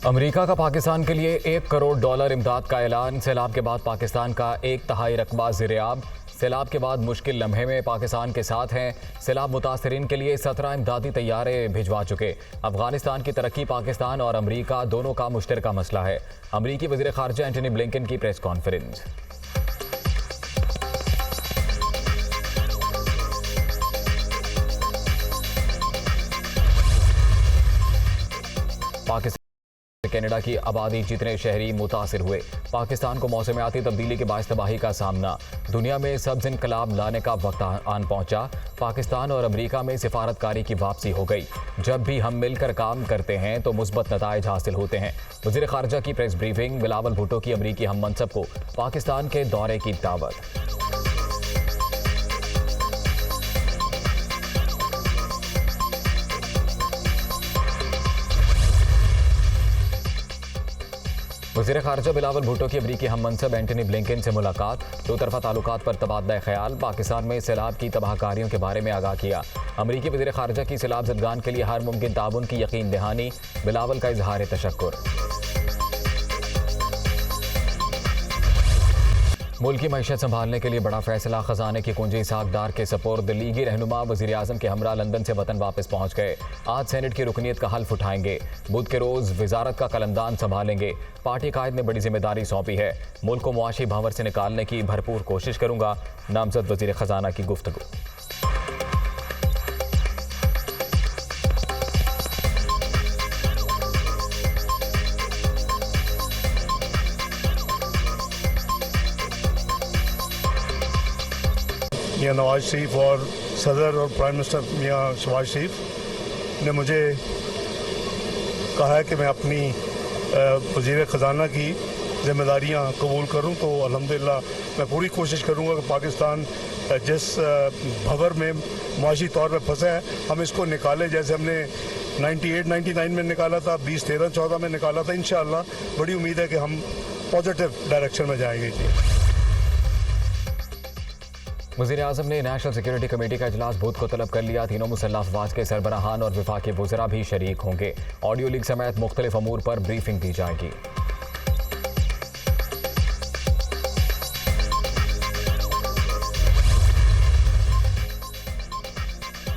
America का पाकिस्तान के लिए $1 करोड़ इमदाद का ऐलान। सैलाब के बाद पाकिस्तान का 1/3 रकबा ज़ेर-ए-आब। सैलाब के बाद मुश्किल लम्हे में पाकिस्तान के साथ हैं। सैलाब मुतासरीन के लिए 17 इमदादी तैयारे भिजवा चुके। अफगानिस्तान की तरक्की पाकिस्तान और अमेरिका दोनों का मुश्तरका मसला है। अमेरिकी वज़ीर ख़ारजा एंटनी ब्लिंकन की प्रेस कॉन्फ्रेंस। पाकिस्तान कनाडा की आबादी जितने शहरी मुतासिर हुए। पाकिस्तान को मौसमियाती तब्दीली के बाइस तबाही का सामना। दुनिया में सब्ज इनकलाब लाने का वक्त आन पहुंचा। पाकिस्तान और अमेरिका में सिफारतकारी की वापसी हो गई। जब भी हम मिलकर काम करते हैं तो मुस्बत नताइज हासिल होते हैं। वज़ीर ख़ारजा की प्रेस ब्रीफिंग। बिलावल भुट्टो की अमेरिकी हम मनसब को पाकिस्तान के दौरे की दावत। वज़ीर ख़ारजा बिलावल भुट्टो की अमेरिकी हम मनसब एंटनी ब्लिंकन से मुलाकात। दो तरफ़ा ताल्लुकात पर तबादला ख्याल। पाकिस्तान में सैलाब की तबाहकारियों के बारे में आगाह किया। अमेरिकी वज़ीर ख़ारजा की सैलाब ज़दगान के लिए हर मुमकिन ताउन की यकीन दहानी। बिलावल का इजहार तशक्कुर। मुल्क की मईशत संभालने के लिए बड़ा फैसला। खजाने की कुंजी इसहाक डार के सपुर्द। लीगी रहनुमा वज़ीर आज़म के हमरा लंदन से वतन वापस पहुंच गए। आज सेनेट की रुकनीत का हल्फ उठाएंगे। बुध के रोज़ वजारत का कलमदान संभालेंगे। पार्टी कायद ने बड़ी जिम्मेदारी सौंपी है। मुल्क को मुआशी भंवर से निकालने की भरपूर कोशिश करूंगा। नामजद वज़ीर खजाना की गुफ्तगू। मियाँ नवाज शरीफ और सदर और प्राइम मिनिस्टर मियाँ शहबाज शरीफ ने मुझे कहा है कि मैं अपनी वज़ीर ख़जाना की ज़िम्मेदारियाँ कबूल करूँ, तो अल्हम्दुलिल्लाह मैं पूरी कोशिश करूँगा कि पाकिस्तान जिस भंवर में मुआशी तौर पर फंसा है हम इसको निकालें, जैसे हमने 98-99 में निकाला था, 2013-14 में निकाला था। इंशाअल्लाह बड़ी उम्मीद है कि हम पॉजिटिव डायरेक्शन में जाएंगे। वज़ीर आज़म ने नेशनल सिक्योरिटी कमेटी का इजलास बुध को तलब कर लिया। तीनों मुसल्लह अफवाज के सरबराहान और विफाकी वज़रा भी शरीक होंगे। ऑडियो लीक समेत मुख्तलिफ अमूर पर ब्रीफिंग दी जाएगी।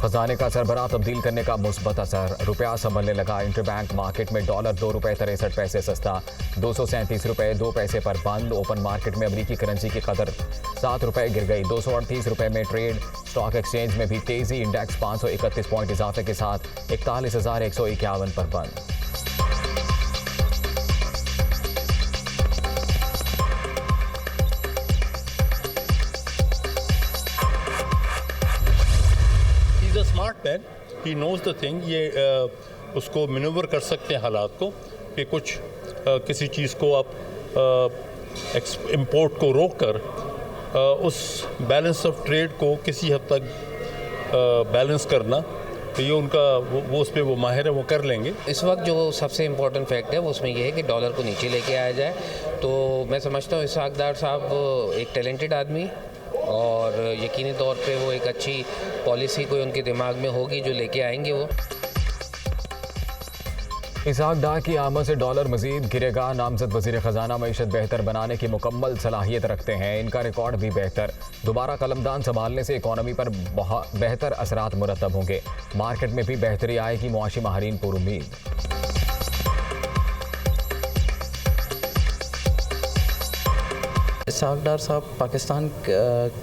खजाने का सरबराह तब्दील करने का मुस्बत असर। रुपया संभलने लगा। इंटरबैंक मार्केट में डॉलर $2.63 सस्ता। 237 रुपये 2 पैसे पर बंद। ओपन मार्केट में अमेरिकी करेंसी की कदर 7 रुपये गिर गई। 238 रुपये में ट्रेड। स्टॉक एक्सचेंज में भी तेजी। इंडेक्स 531 पॉइंट इजाफे के साथ 41,151 पर बंद। Smart man, he knows the thing. ये उसको मैनूवर कर सकते हैं हालात को कि कुछ किसी चीज़ को आप इंपोर्ट को रोक कर उस बैलेंस ऑफ ट्रेड को किसी हद तक बैलेंस करना, तो ये उनका वो उस पर वो माहिर है, वो कर लेंगे। इस वक्त जो सबसे इम्पोर्टेंट फैक्ट है वो उसमें ये है कि डॉलर को नीचे लेके आया जाए। तो मैं समझता हूँ इसहाक डार साहब एक टैलेंटेड आदमी और यकीनी तौर पे वो एक अच्छी पॉलिसी कोई उनके दिमाग में होगी जो लेके आएंगे वो। इसहाक डार की आमद से डॉलर मजीद गिरेगा। नामजद वज़ीर ख़जाना मईशत बेहतर बनाने की मुकम्मल सलाहियत रखते हैं। इनका रिकॉर्ड भी बेहतर। दोबारा कलमदान संभालने से इकॉनमी पर बेहतर असरात मुरतब होंगे। मार्केट में भी बेहतरी आएगी। मुआशी माहिरीन पुरुम्मीद। इसहाक डार साहब पाकिस्तान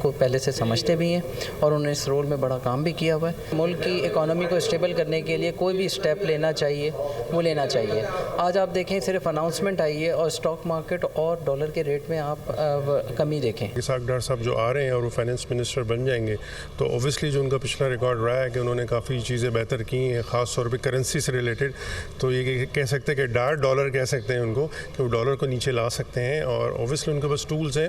को पहले से समझते भी हैं और उन्होंने इस रोल में बड़ा काम भी किया हुआ है। मुल्क की इकॉनमी को स्टेबल करने के लिए कोई भी स्टेप लेना चाहिए वो लेना चाहिए। आज आप देखें सिर्फ अनाउंसमेंट आई है और स्टॉक मार्केट और डॉलर के रेट में आप कमी देखें। इसहाक डार साहब जो आ रहे हैं और वो फाइनेंस मिनिस्टर बन जाएंगे तो ओबियसली जो उनका पिछला रिकॉर्ड रहा है कि उन्होंने काफ़ी चीज़ें बेहतर की हैं, ख़ास तौर पर करेंसी से रिलेटेड। तो ये कह सकते हैं कि डार डॉलर कह सकते हैं उनको कि वो डॉलर को नीचे ला सकते हैं और ओबियसली उनके पास टूल्स हैं।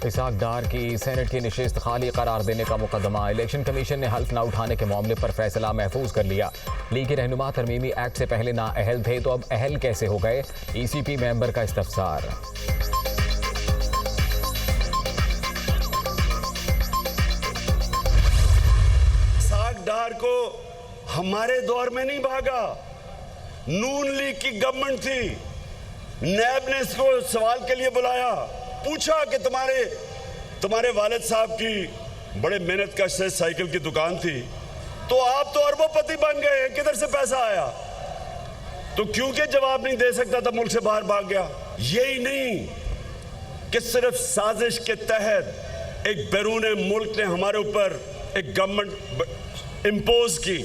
इसहाक डार की सेनेट की नशिस्त खाली करार देने का मुकदमा। इलेक्शन कमीशन ने हल्फ न उठाने के मामले पर फैसला महफूज कर लिया। लीगी रहनुमा तरमीमी एक्ट से पहले ना अहल थे तो अब अहल कैसे हो गए? ECP मेंबर का इस्तफसार। इसहाक डार को हमारे दौर में नहीं भागा, नून लीग की गवर्नमेंट थी, नैब ने इसको सवाल के लिए बुलाया, पूछा कि तुम्हारे वालिद साहब की बड़े मेहनत कश से साइकिल की दुकान थी, तो आप तो अरबोपति बन गए, किधर से पैसा आया? तो क्योंकि जवाब नहीं दे सकता था मुल्क से बाहर भाग गया। यही नहीं कि सिर्फ साजिश के तहत एक बैरून मुल्क ने हमारे ऊपर एक गवर्नमेंट इम्पोज की,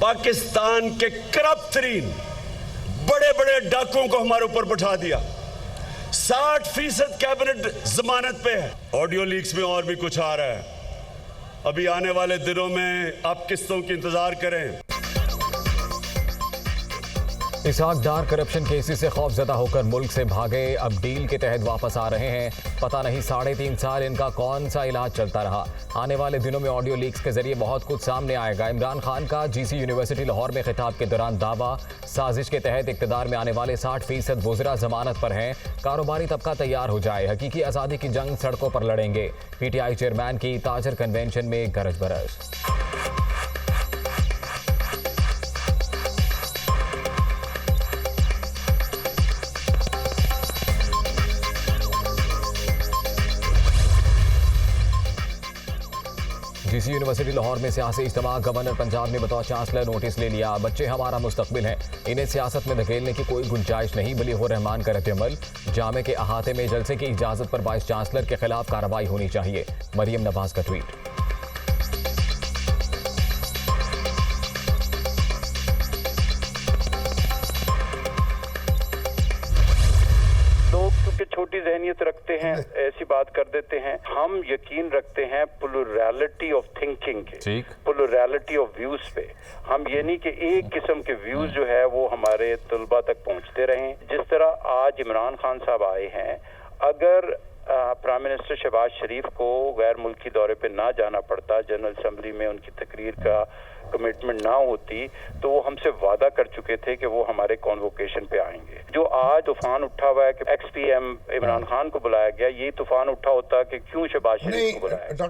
पाकिस्तान के करप्ट तरीन बड़े बड़े डाकुओं को हमारे ऊपर बैठा दिया। 60% कैबिनेट जमानत पे है। ऑडियो लीक्स में और भी कुछ आ रहा है, अभी आने वाले दिनों में आप किस्तों की इंतजार करें। इसहाक डार करप्शन केसेस से खौफजदा होकर मुल्क से भागे, अब डील के तहत वापस आ रहे हैं। पता नहीं 3.5 साल इनका कौन सा इलाज चलता रहा। आने वाले दिनों में ऑडियो लीक्स के जरिए बहुत कुछ सामने आएगा। इमरान खान का GC यूनिवर्सिटी लाहौर में खिताब के दौरान दावा, साजिश के तहत इक़्तिदार में आने वाले 60% वुज़रा जमानत पर हैं। कारोबारी तबका तैयार हो जाए, हकीकी आज़ादी की जंग सड़कों पर लड़ेंगे। PTI चेयरमैन की ताजर कन्वेंशन में गरज बरस। GC यूनिवर्सिटी लाहौर में सियासी इज्तिमा, गवर्नर पंजाब ने बतौर चांसलर नोटिस ले लिया। बच्चे हमारा मुस्तकबिल हैं, इन्हें सियासत में धकेलने की कोई गुंजाइश नहीं। बलीगुर रहमान का रद्द-ए-अमल, जामे के अहाते में जलसे की इजाजत पर वाइस चांसलर के खिलाफ कार्रवाई होनी चाहिए। मरियम नवाज का ट्वीट। छोटी जहनियत रखते हैं, ऐसी बात कर देते हैं। हम यकीन रखते हैं प्लुरैलिटी ऑफ थिंकिंग के, प्लुरैलिटी ऑफ व्यूज पे। हम ये नहीं कि एक किस्म के व्यूज जो है वो हमारे तलबा तक पहुंचते रहें। जिस तरह आज इमरान खान साहब आए हैं, अगर प्राइम मिनिस्टर शहबाज शरीफ को गैर मुल्की दौरे पे ना जाना पड़ता, जनरल असम्बली में उनकी तकरीर का कमिटमेंट ना होती, तो वो हमसे वादा कर चुके थे कि वो हमारे कॉन्वोकेशन पे आएंगे। जो आज तूफान उठा हुआ है कि XPM इमरान खान को बुलाया गया, ये तूफान उठा होता कि क्यों शहबाज शरीफ को बुलाया।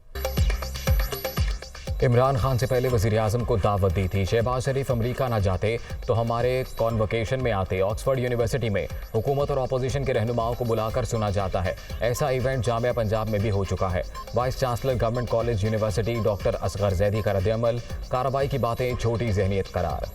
इमरान खान से पहले वज़ीर आज़म को दावत दी थी। शहबाज शरीफ अमेरिका ना जाते तो हमारे कॉन्वोकेशन में आते। ऑक्सफोर्ड यूनिवर्सिटी में हुकूमत और अपोजिशन के रहनुमाओं को बुलाकर सुना जाता है। ऐसा इवेंट जामिया पंजाब में भी हो चुका है। Vice chancellor government college university doctor Asghar Zaidi का रद्द-ए-अमल, कार्रवाई की बातें छोटी जहनियत करार।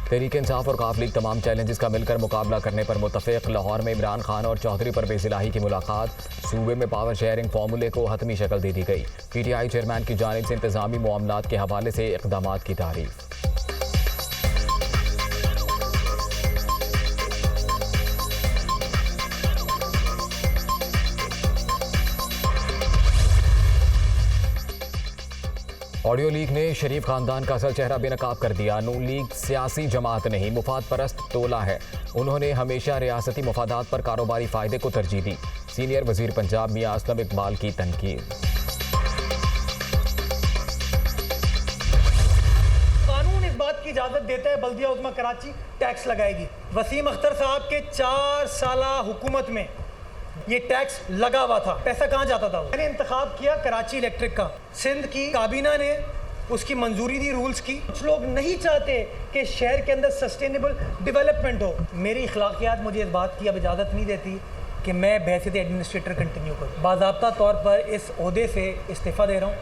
तहरीक इंसाफ और काफ लीग तमाम चैलेंजेस का मिलकर मुकाबला करने पर मुत्तफिक। लाहौर में इमरान खान और चौधरी परवेज़ इलाही की मुलाकात, सूबे में पावर शेयरिंग फार्मूले को हतमी शक्ल दे दी गई। PTI चेयरमैन की जानिब से इंतजामी मामलात के हवाले से इक़दामात की तारीफ। ऑडियो लीक ने शरीफ खानदान का असल चेहरा बेनकाब कर दिया। नून लीग सियासी जमात नहीं, मुफाद परस्त टोला है। उन्होंने हमेशा रियासती मफादात पर कारोबारी फ़ायदे को तरजीह दी। सीनियर वज़ीर पंजाब मियां असलम इकबाल की तनकीद। कानून इस बात की इजाज़त देता है बल्दिया उज़्मा कराची टैक्स लगाएगी। वसीम अख्तर साहब के 4 साला हुकूमत में ये टैक्स लगा हुआ था। पैसा कहाँ जाता था? मैंने इंतखाब किया कराची इलेक्ट्रिक का, सिंध की काबीना ने उसकी मंजूरी दी रूल्स की। कुछ लोग नहीं चाहते कि शहर के अंदर सस्टेनेबल डेवलपमेंट हो। मेरी अखलाकियात मुझे इस बात की अब इजाज़त नहीं देती कि मैं बहसियत एडमिनिस्ट्रेटर कंटिन्यू करूँ। बाज़ाब्ता तौर पर इस ओहदे से इस्तीफ़ा दे रहा हूँ।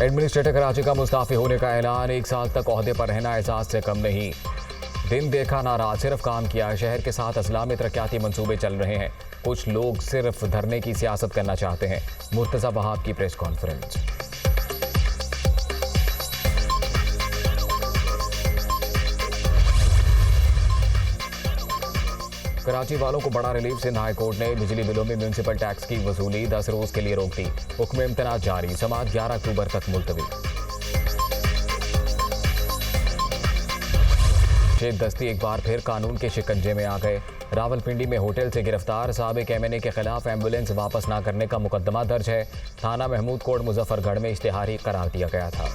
एडमिनिस्ट्रेटर कराची का मुस्ताफ़ी होने का ऐलान, 1 साल तक ओहदे पर रहना एहसास से कम नहीं। दिन देखा ना रात, सिर्फ काम किया। शहर के साथ अजला में तरक्याती मंसूबे चल रहे हैं। कुछ लोग सिर्फ धरने की सियासत करना चाहते हैं। मुर्तज़ा वहाब की प्रेस कॉन्फ्रेंस। कराची वालों को बड़ा रिलीफ। सिंध हाई कोर्ट ने बिजली बिलों में म्यूनसिपल टैक्स की वसूली 10 रोज के लिए रोक दी। हुक्म इम्तना जारी, समाअत 11 अक्टूबर तक मुलतवी। शेख दस्ती एक बार फिर कानून के शिकंजे में आ गए। रावलपिंडी में होटल से गिरफ्तार साबिक MNA के खिलाफ एम्बुलेंस वापस ना करने का मुकदमा दर्ज है। थाना महमूद कोट मुजफ्फरगढ़ में इश्तिहारी करार दिया गया था।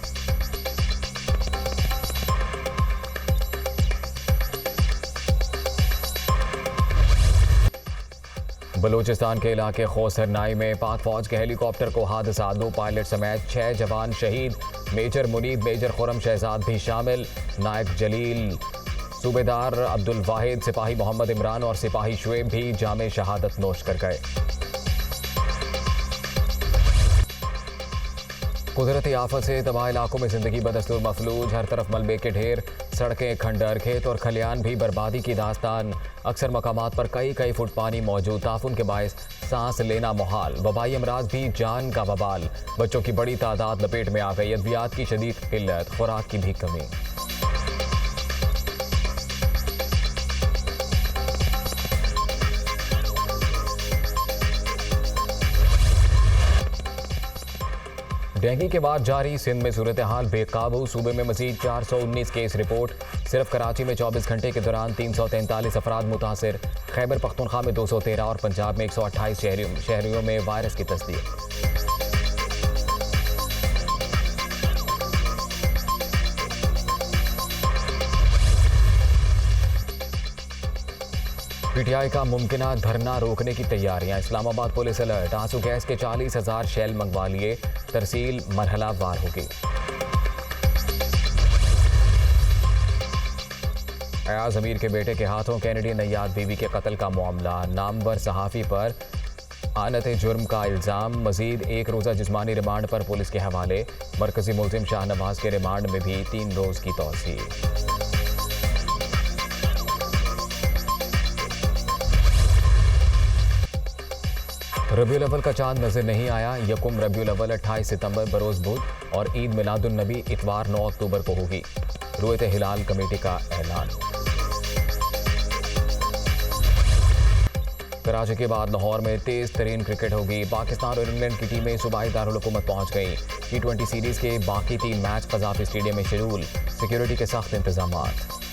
बलूचिस्तान के इलाके खोसरनाई में पाक फौज के हेलीकॉप्टर को हादसा, 2 पायलट समेत 6 जवान शहीद। मेजर मुनीब, मेजर खुरम शहजाद भी शामिल। नायक जलील, सूबेदार अब्दुल वाहिद, सिपाही मोहम्मद इमरान और सिपाही शुएब भी जामे शहादत नोश कर गए। कुदरती आफत से तबाह इलाकों में जिंदगी बदस्तूर मफलूज, हर तरफ मलबे के ढेर, सड़कें खंडर, खेत और खलियान भी बर्बादी की दास्तान। अक्सर मकामात पर कई फुट पानी मौजूद, ताफुन के बायस सांस लेना मुहाल। वबाई अमराज भी जान का बवाल, बच्चों की बड़ी तादाद लपेट में आ गई। अद्वियात की शदीद किल्लत, खुराक की भी कमी। डेंगू के बाद जारी सिंध में सूरत हाल बेकाबू, सूबे में मजीद 419 केस रिपोर्ट। सिर्फ कराची में 24 घंटे के दौरान 343 अफराद मुतासिर। खैबर पख्तूनख्वा में 213 और पंजाब में 128 शहरियों में वायरस की तस्दीक। पीटीआई का मुमकिना धरना रोकने की तैयारियां, इस्लामाबाद पुलिस अलर्ट। आंसू गैस के 40,000 शेल मंगवा लिए, तरसील मरहला वार होगी। अयाज अमीर के बेटे के हाथों कैनेडियन नैयाद बीवी के कत्ल का मामला, नामवर सहाफ़ी पर आनत जुर्म का इल्ज़ाम। मजीद 1 रोज़ा जिस्मानी रिमांड पर पुलिस के हवाले। मरकजी मुल्ज़िम शाहनवाज के रिमांड में भी 3 रोज़ की तौसील। रबीउल अव्वल का चांद नजर नहीं आया। यकुम रबीउल अव्वल 28 सितंबर बरोज़ बुध और ईद मिलादुन नबी इतवार 9 अक्टूबर को होगी। रुयत हिलाल कमेटी का ऐलान। कराची के बाद लाहौर में तेज तरीन क्रिकेट होगी। पाकिस्तान और इंग्लैंड की टीमें सूबाई दारुल हुकूमत पहुंच गई। T20 सीरीज के बाकी 3 मैच कज़ाफ़ी स्टेडियम में शेड्यूल, सिक्योरिटी के सख्त इंतजामात।